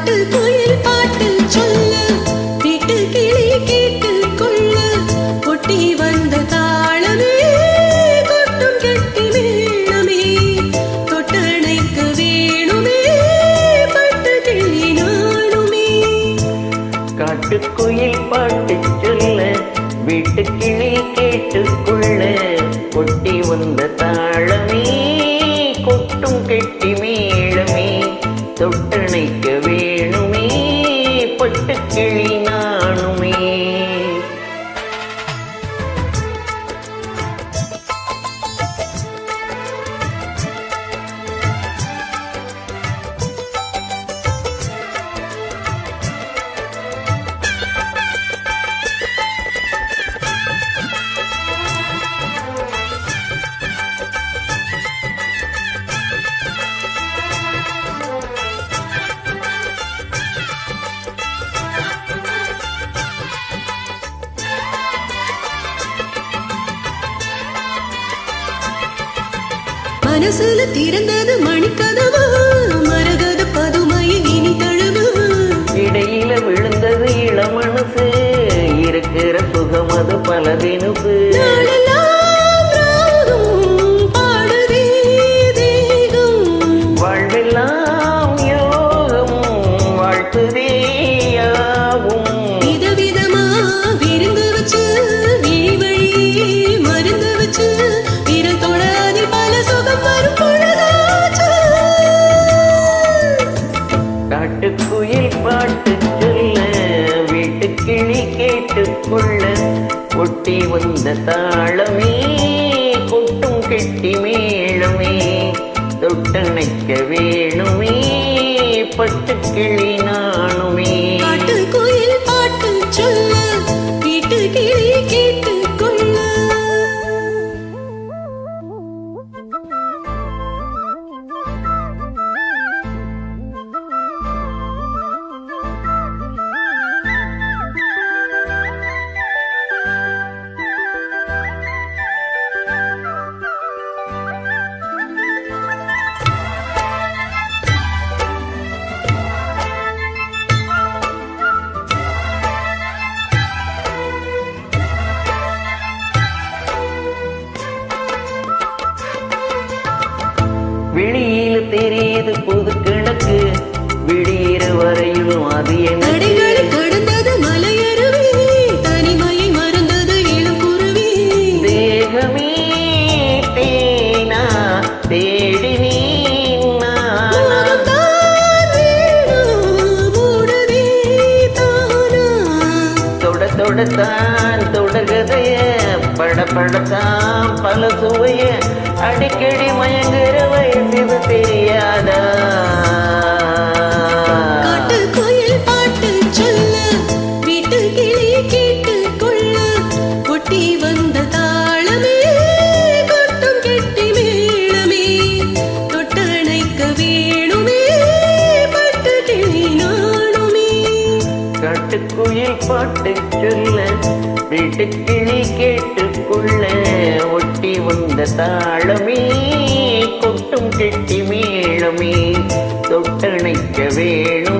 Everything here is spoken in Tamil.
காட்டுக்குயில் பாட்டு சொல்ல வீட்டு கிளி கேட்டு கொள்ள ஒட்டி வந்த தாளமே கொட்டும் கெட்டி மேளமே தொட்டணைக்கு வேணுமே பட்டு கிளி நானுமே. காட்டுக்குயில் பாட்டு சொல்ல வீட்டு கிளி கேட்டுக்கொள்ள கொட்டி வந்த தாளமே கொட்டும் கெட்டி மேளமே தொட்டணைக்க வேணுமே பட்டு கிளி நானுமே. மனசுல திறந்தது மணிக்கதவு மரகத பதுமையை இனி தழுவு இடையில விழுந்தது இளமனசு இருக்கிற சுகமது பல தினுசு. பாடுதே தேகம் வாழ்வெல்லாம் யோகம் வாழ்த்துதே யாவும். விதவிதமா விருந்து வச்சு விழி வழி மருந்து வச்சு விரல் தொடாதி பல சுகம் வரும் பொழுதாச்சு. காட்டுக்குயில் பாட்டு சொல்ல வீட்டு கிளி கேட்டுக்கொள்ள ஒட்டி வந்த தாளமே கொட்டும் கெட்டி மேளமே தொட்டணைக்க வேணுமே பட்டு கிளி நானுமே. காட்டுக்குயில் பாட்டு சொல்ல வீட்டு கிளி கேட்டு கொள்ள. வெளியில தெரியுது புது கிழக்கு விடியிற வரையிலும் அது என்ன கடந்தது மலையருவி தனிமையை மறந்தது இளங்குருவி தேகமே தேனா தேடி நீனா தொட தொடத்தான் தொடர்கதைய படப்படத்தான் பல சுவைய அடிக்கடி மயங்குற வயசு தெரியாதா. காட்டுக்குயில் பாட்டு சொல்ல வீட்டு கிளி கேட்டு கொள்ள ஒட்டி வந்த தாளமே கொட்டும் கெட்டி மேளமே தொட்டணைக்க வேணுமே பட்டு கிளி நானுமே. காட்டுக்குயில் பாட்டு சொல்ல வீட்டு கிளி கேட்டுக்கொள்ள ஒட்டி வந்த தாளமே கொட்டும் கெட்டி மேளமே தொட்டணைக்க வேணும்